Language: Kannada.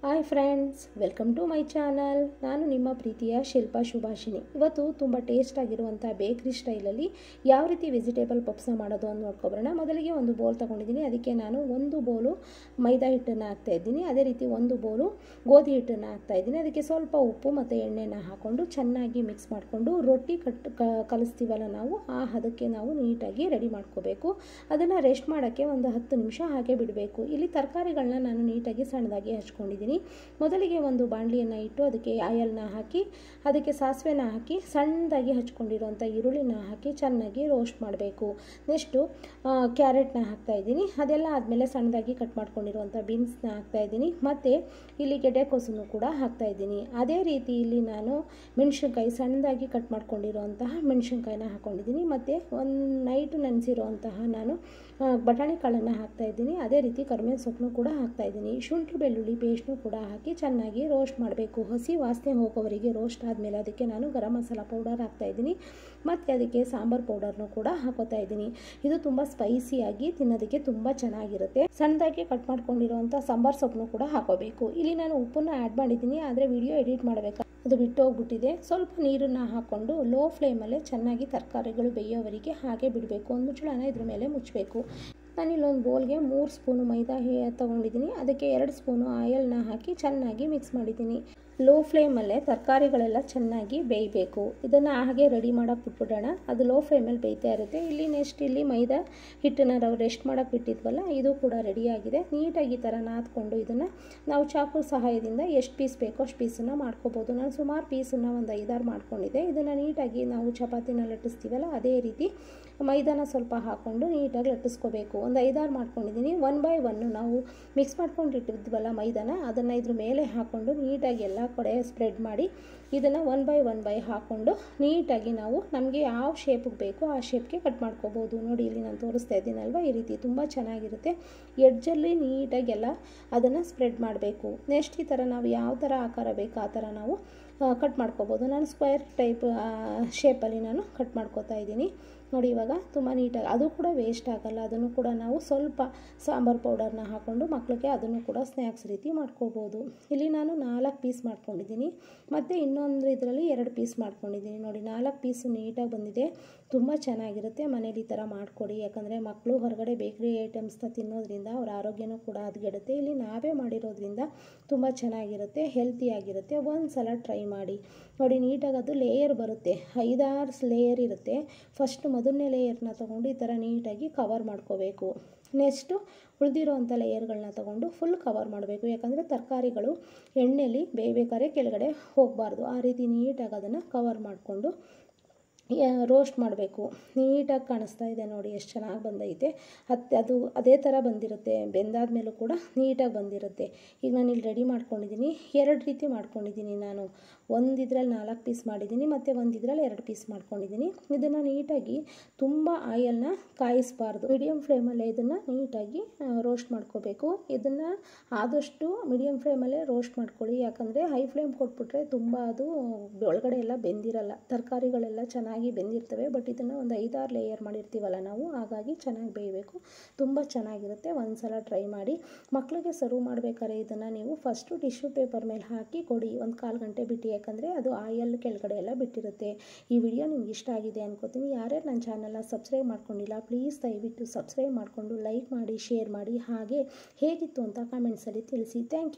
Hi friends, welcome to my channel. ನಾನು ನಿಮ್ಮ ಪ್ರೀತಿಯ ಶಿಲ್ಪಾ ಶುಭಾಷಿಣಿ. ಇವತ್ತು ತುಂಬ ಟೇಸ್ಟ್ ಆಗಿರುವಂಥ ಬೇಕ್ರಿ ಸ್ಟೈಲಲ್ಲಿ ಯಾವ ರೀತಿ ವೆಜಿಟೇಬಲ್ ಪಪ್ಸ್ನ ಮಾಡೋದು ಅಂತ ನೋಡ್ಕೊಬರೋಣ. ಮೊದಲಿಗೆ ಒಂದು ಬೌಲ್ ತೊಗೊಂಡಿದ್ದೀನಿ. ಅದಕ್ಕೆ ನಾನು ಒಂದು ಬೌಲು ಮೈದಾ ಹಿಟ್ಟನ್ನು ಹಾಕ್ತಾಯಿದ್ದೀನಿ. ಅದೇ ರೀತಿ ಒಂದು ಬೌಲು ಗೋಧಿ ಹಿಟ್ಟನ್ನು ಹಾಕ್ತಾಯಿದ್ದೀನಿ. ಅದಕ್ಕೆ ಸ್ವಲ್ಪ ಉಪ್ಪು ಮತ್ತು ಎಣ್ಣೆನ ಹಾಕ್ಕೊಂಡು ಚೆನ್ನಾಗಿ ಮಿಕ್ಸ್ ಮಾಡಿಕೊಂಡು ರೊಟ್ಟಿ ಕಲಿಸ್ತೀವಲ್ಲ ನಾವು, ಆ ಹದಕ್ಕೆ ನಾವು ನೀಟಾಗಿ ರೆಡಿ ಮಾಡ್ಕೋಬೇಕು. ಅದನ್ನು ರೆಸ್ಟ್ ಮಾಡೋಕ್ಕೆ ಒಂದು 10 ನಿಮಿಷ ಹಾಗೆ ಬಿಡಬೇಕು. ಇಲ್ಲಿ ತರಕಾರಿಗಳನ್ನ ನಾನು ನೀಟಾಗಿ ಸಣ್ಣದಾಗಿ ಹಚ್ಕೊಂಡಿದ್ದೀನಿ. ಮೊದಲಿಗೆ ಒಂದು ಬಾಣಲಿಯನ್ನು ಇಟ್ಟು ಅದಕ್ಕೆ ಆಯಿಲ್ನ ಹಾಕಿ, ಅದಕ್ಕೆ ಸಾಸಿವೆನ ಹಾಕಿ, ಸಣ್ಣದಾಗಿ ಹಚ್ಕೊಂಡಿರುವಂಥ ಈರುಳ್ಳಿನ ಹಾಕಿ ಚೆನ್ನಾಗಿ ರೋಸ್ಟ್ ಮಾಡಬೇಕು. ನೆಕ್ಸ್ಟು ಕ್ಯಾರೆಟ್ನ ಹಾಕ್ತಾಯಿದ್ದೀನಿ. ಅದೆಲ್ಲ ಆದಮೇಲೆ ಸಣ್ಣದಾಗಿ ಕಟ್ ಮಾಡ್ಕೊಂಡಿರುವಂಥ ಬೀನ್ಸ್ನ ಹಾಕ್ತಾಯಿದ್ದೀನಿ. ಮತ್ತು ಇಲ್ಲಿ ಗೆಡ್ಡೆಕೋಸನ್ನು ಕೂಡ ಹಾಕ್ತಾಯಿದ್ದೀನಿ. ಅದೇ ರೀತಿ ಇಲ್ಲಿ ನಾನು ಮೆಣಸಿನ್ಕಾಯಿ ಸಣ್ಣದಾಗಿ ಕಟ್ ಮಾಡ್ಕೊಂಡಿರುವಂತಹ ಮೆಣಸಿನ್ಕಾಯಿನ ಹಾಕ್ಕೊಂಡಿದ್ದೀನಿ. ಮತ್ತು ಒಂದು ನೈಟು ನೆನೆಸಿರುವಂತಹ ನಾನು ಬಟಾಣಿ ಕಾಳನ್ನು ಹಾಕ್ತಾಯಿದ್ದೀನಿ. ಅದೇ ರೀತಿ ಕರಿಬೇವಿನ ಸೊಪ್ಪನ್ನು ಕೂಡ ಹಾಕ್ತಾಯಿದ್ದೀನಿ. ಶುಂಠಿ ಬೆಳ್ಳುಳ್ಳಿ ಪೇಸ್ಟ್ನು ಕೂಡ ಹಾಕಿ ಚೆನ್ನಾಗಿ ರೋಸ್ಟ್ ಮಾಡಬೇಕು. ಹಸಿ ವಾಸನೆ ಹೋಗೋವರೆಗೆ ರೋಸ್ಟ್ ಆದಮೇಲೆ ಅದಕ್ಕೆ ನಾನು ಗರಂ ಮಸಾಲ ಪೌಡರ್ ಹಾಕ್ತಾಯಿದ್ದೀನಿ. ಮತ್ತು ಅದಕ್ಕೆ ಸಾಂಬಾರು ಪೌಡರ್ನು ಕೂಡ ಹಾಕೋತಾ ಇದ್ದೀನಿ. ಇದು ತುಂಬ ಸ್ಪೈಸಿಯಾಗಿ ತಿನ್ನೋದಕ್ಕೆ ತುಂಬ ಚೆನ್ನಾಗಿರುತ್ತೆ. ಸಣ್ಣದಾಗಿ ಕಟ್ ಮಾಡ್ಕೊಂಡಿರುವಂಥ ಸಾಂಬಾರು ಸೊಪ್ಪನ್ನು ಕೂಡ ಹಾಕೋಬೇಕು. ಇಲ್ಲಿ ನಾನು ಉಪ್ಪನ್ನು ಆ್ಯಡ್ ಮಾಡಿದ್ದೀನಿ, ಆದರೆ ವಿಡಿಯೋ ಎಡಿಟ್ ಮಾಡಬೇಕು, ಅದು ಬಿಟ್ಟು ಹೋಗ್ಬಿಟ್ಟಿದೆ. ಸ್ವಲ್ಪ ನೀರನ್ನು ಹಾಕ್ಕೊಂಡು ಲೋ ಫ್ಲೇಮಲ್ಲೇ ಚೆನ್ನಾಗಿ ತರಕಾರಿಗಳು ಬೇಯೋವರೆಗೆ ಹಾಗೆ ಬಿಡಬೇಕು. ಒಂದು ಮುಚ್ಚಳನ ಇದ್ರ ಮೇಲೆ ಮುಚ್ಚಬೇಕು. ನಾನಿಲ್ಲೊಂದು ಬೌಲ್ಗೆ 3 ಸ್ಪೂನು ಮೈದಾ ತೊಗೊಂಡಿದ್ದೀನಿ. ಅದಕ್ಕೆ 2 ಸ್ಪೂನು ಆಯಿಲ್ನ ಹಾಕಿ ಚೆನ್ನಾಗಿ ಮಿಕ್ಸ್ ಮಾಡಿದ್ದೀನಿ. ಲೋ ಫ್ಲೇಮಲ್ಲೇ ತರಕಾರಿಗಳೆಲ್ಲ ಚೆನ್ನಾಗಿ ಬೇಯಬೇಕು. ಇದನ್ನು ಹಾಗೆ ರೆಡಿ ಮಾಡೋಕ್ಕೆ ಬಿಟ್ಬಿಡೋಣ. ಅದು ಲೋ ಫ್ಲೇಮಲ್ಲಿ ಬೇಯ್ತಾ ಇರುತ್ತೆ. ಇಲ್ಲಿ ಮೈದಾ ಹಿಟ್ಟನ್ನು ನಾವು ರೆಸ್ಟ್ ಮಾಡೋಕ್ಕೆ ಬಿಟ್ಟಿದ್ವಲ್ಲ, ಇದು ಕೂಡ ರೆಡಿಯಾಗಿದೆ. ನೀಟಾಗಿ ಈ ಥರ ನಾದ್ಕೊಂಡು ಇದನ್ನು ನಾವು ಚಾಕು ಸಹಾಯದಿಂದ ಎಷ್ಟು ಪೀಸ್ ಬೇಕೋ ಅಷ್ಟು ಪೀಸನ್ನು ಮಾಡ್ಕೋಬೋದು. ನಾನು ಸುಮಾರು ಪೀಸನ್ನು ಒಂದು 5-6 ಮಾಡ್ಕೊಂಡಿದ್ದೆ. ಇದನ್ನು ನೀಟಾಗಿ ನಾವು ಚಪಾತಿನ ಲಟ್ಟಿಸ್ತೀವಲ್ಲ, ಅದೇ ರೀತಿ ಮೈದಾನ ಸ್ವಲ್ಪ ಹಾಕ್ಕೊಂಡು ನೀಟಾಗಿ ಲಟ್ಟಿಸ್ಕೋಬೇಕು. ಒಂದು 5-6 ಮಾಡ್ಕೊಂಡಿದ್ದೀನಿ. 1 ಬೈ 1 ನಾವು ಮಿಕ್ಸ್ ಮಾಡ್ಕೊಂಡಿಟ್ಟಿದ್ವಲ್ಲ ಮೈದಾನ, ಅದನ್ನು ಇದ್ರ ಮೇಲೆ ಹಾಕ್ಕೊಂಡು ನೀಟಾಗಿ ಎಲ್ಲ ಕಡೆ ಸ್ಪ್ರೆಡ್ ಮಾಡಿ ಇದನ್ನು 1 ಬೈ 1 ಹಾಕ್ಕೊಂಡು ನೀಟಾಗಿ ನಾವು ನಮಗೆ ಯಾವ ಶೇಪಿಗೆ ಬೇಕೋ ಆ ಶೇಪ್ಗೆ ಕಟ್ ಮಾಡ್ಕೋಬೋದು. ನೋಡಿ, ಇಲ್ಲಿ ನಾನು ತೋರಿಸ್ತಾ ಇದ್ದೀನಲ್ವ, ಈ ರೀತಿ ತುಂಬ ಚೆನ್ನಾಗಿರುತ್ತೆ. ಎಡ್ಜಲ್ಲಿ ನೀಟಾಗಿ ಎಲ್ಲ ಅದನ್ನು ಸ್ಪ್ರೆಡ್ ಮಾಡಬೇಕು. ನೆಕ್ಸ್ಟ್ ಈ ಥರ ನಾವು ಯಾವ ಥರ ಆಕಾರ ಬೇಕೋ ಆ ಥರ ನಾವು ಕಟ್ ಮಾಡ್ಕೋಬೋದು. ನಾನು ಸ್ಕ್ವೇರ್ ಟೈಪ್ ಶೇಪಲ್ಲಿ ನಾನು ಕಟ್ ಮಾಡ್ಕೋತಾ ಇದ್ದೀನಿ. ನೋಡಿ, ಇವಾಗ ತುಂಬ ನೀಟಾಗಿ, ಅದು ಕೂಡ ವೇಸ್ಟ್ ಆಗೋಲ್ಲ. ಅದನ್ನು ಕೂಡ ನಾವು ಸ್ವಲ್ಪ ಸಾಂಬಾರು ಪೌಡರ್ನ ಹಾಕ್ಕೊಂಡು ಮಕ್ಕಳಿಗೆ ಅದನ್ನು ಕೂಡ ಸ್ನ್ಯಾಕ್ಸ್ ರೀತಿ ಮಾಡ್ಕೋಬೋದು. ಇಲ್ಲಿ ನಾನು 4 ಪೀಸ್ ಮಾಡ್ಕೊಂಡಿದ್ದೀನಿ. ಮತ್ತು ಇನ್ನೊಂದು ಇದರಲ್ಲಿ 2 ಪೀಸ್ ಮಾಡ್ಕೊಂಡಿದ್ದೀನಿ. ನೋಡಿ, 4 ಪೀಸು ನೀಟಾಗಿ ಬಂದಿದೆ. ತುಂಬ ಚೆನ್ನಾಗಿರುತ್ತೆ. ಮನೇಲಿ ಈ ಥರ ಮಾಡಿಕೊಡಿ. ಯಾಕಂದರೆ ಮಕ್ಕಳು ಹೊರಗಡೆ ಬೇಕ್ರಿ ಐಟಮ್ಸ್ನ ತಿನ್ನೋದ್ರಿಂದ ಅವ್ರ ಆರೋಗ್ಯನೂ ಕೂಡ ಹದಗೆಡುತ್ತೆ. ಇಲ್ಲಿ ನಾವೇ ಮಾಡಿರೋದ್ರಿಂದ ತುಂಬ ಚೆನ್ನಾಗಿರುತ್ತೆ, ಹೆಲ್ತಿಯಾಗಿರುತ್ತೆ. ಒಂದು ಸಲ ಟ್ರೈ ಮಾಡಿ ನೋಡಿ. ನೀಟಾಗಿ ಅದು ಲೇಯರ್ ಬರುತ್ತೆ, 5-6 ಲೇಯರ್ ಇರುತ್ತೆ. ಫಸ್ಟ್ ಮೊದಲನೇ ಲೇಯರ್ನ ತೊಗೊಂಡು ಈ ಥರ ನೀಟಾಗಿ ಕವರ್ ಮಾಡ್ಕೋಬೇಕು. ನೆಕ್ಸ್ಟು ಉಳಿದಿರೋವಂಥ ಲೇಯರ್ಗಳನ್ನ ತೊಗೊಂಡು ಫುಲ್ ಕವರ್ ಮಾಡಬೇಕು. ಯಾಕಂದರೆ ತರಕಾರಿಗಳು ಎಣ್ಣೆಯಲ್ಲಿ ಬೇಯಬೇಕಾದ್ರೆ ಕೆಳಗಡೆ ಹೋಗಬಾರ್ದು. ಆ ರೀತಿ ನೀಟಾಗಿ ಅದನ್ನು ಕವರ್ ಮಾಡಿಕೊಂಡು ರೋಸ್ಟ್ ಮಾಡಬೇಕು. ನೀಟಾಗಿ ಕಾಣಿಸ್ತಾ ಇದೆ ನೋಡಿ, ಎಷ್ಟು ಚೆನ್ನಾಗಿ ಬಂದೈತೆ. ಅದು ಅದೇ ಥರ ಬಂದಿರುತ್ತೆ. ಬೆಂದಾದ ಮೇಲೂ ಕೂಡ ನೀಟಾಗಿ ಬಂದಿರುತ್ತೆ. ಈಗ ನಾನು ಇಲ್ಲಿ ರೆಡಿ ಮಾಡ್ಕೊಂಡಿದ್ದೀನಿ. 2 ರೀತಿ ಮಾಡ್ಕೊಂಡಿದ್ದೀನಿ ನಾನು. ಒಂದು ಇದರಲ್ಲಿ 4 ಪೀಸ್ ಮಾಡಿದ್ದೀನಿ, ಮತ್ತು ಒಂದು ಇದರಲ್ಲಿ 2 ಪೀಸ್ ಮಾಡ್ಕೊಂಡಿದ್ದೀನಿ. ಇದನ್ನು ನೀಟಾಗಿ ತುಂಬ ಆಯಿಲ್ನ ಕಾಯಿಸಬಾರ್ದು. ಮೀಡಿಯಮ್ ಫ್ಲೇಮಲ್ಲೇ ಇದನ್ನು ನೀಟಾಗಿ ರೋಸ್ಟ್ ಮಾಡ್ಕೋಬೇಕು. ಇದನ್ನು ಆದಷ್ಟು ಮೀಡಿಯಮ್ ಫ್ಲೇಮಲ್ಲೇ ರೋಸ್ಟ್ ಮಾಡ್ಕೊಳ್ಳಿ. ಯಾಕಂದರೆ ಹೈ ಫ್ಲೇಮ್ ಕೊಟ್ಬಿಟ್ರೆ ತುಂಬ ಅದು ಒಳಗಡೆ ಎಲ್ಲ ಬೆಂದಿರಲ್ಲ. ತರಕಾರಿಗಳೆಲ್ಲ ಚೆನ್ನಾಗಿ ಬೆಂದಿರ್ತವೆ. ಬಟ್ ಇದನ್ನು ಒಂದು 5-6 ಲೇಯರ್ ಮಾಡಿರ್ತೀವಲ್ಲ ನಾವು, ಹಾಗಾಗಿ ಚೆನ್ನಾಗಿ ಬೇಯಬೇಕು. ತುಂಬ ಚೆನ್ನಾಗಿರುತ್ತೆ. ಒಂದು ಸಲ ಟ್ರೈ ಮಾಡಿ. ಮಕ್ಕಳಿಗೆ ಸರ್ವ್ ಮಾಡಬೇಕಾದ್ರೆ ಇದನ್ನು ನೀವು ಫಸ್ಟು ಟಿಶ್ಯೂ ಪೇಪರ್ ಮೇಲೆ ಹಾಕಿ ಕೊಡಿ, ಒಂದು 1/4 ಗಂಟೆ ಬಿಟ್ಟು. ಯಾಕಂದರೆ ಅದು ಆಯಿಲ್ ಕೆಳಗಡೆ ಎಲ್ಲ ಬಿಟ್ಟಿರುತ್ತೆ. ಈ ವಿಡಿಯೋ ನಿಮ್ಗೆ ಇಷ್ಟ ಆಗಿದೆ ಅನ್ಕೋತೀನಿ. ಯಾರ್ಯಾರು ನನ್ನ ಚಾನಲ್ನ ಸಬ್ಸ್ಕ್ರೈಬ್ ಮಾಡ್ಕೊಂಡಿಲ್ಲ, ಪ್ಲೀಸ್ ದಯವಿಟ್ಟು ಸಬ್ಸ್ಕ್ರೈಬ್ ಮಾಡಿಕೊಂಡು ಲೈಕ್ ಮಾಡಿ, ಶೇರ್ ಮಾಡಿ. ಹಾಗೆ ಹೇಗಿತ್ತು ಅಂತ ಕಾಮೆಂಟ್ಸಲ್ಲಿ ತಿಳಿಸಿ. Thank you.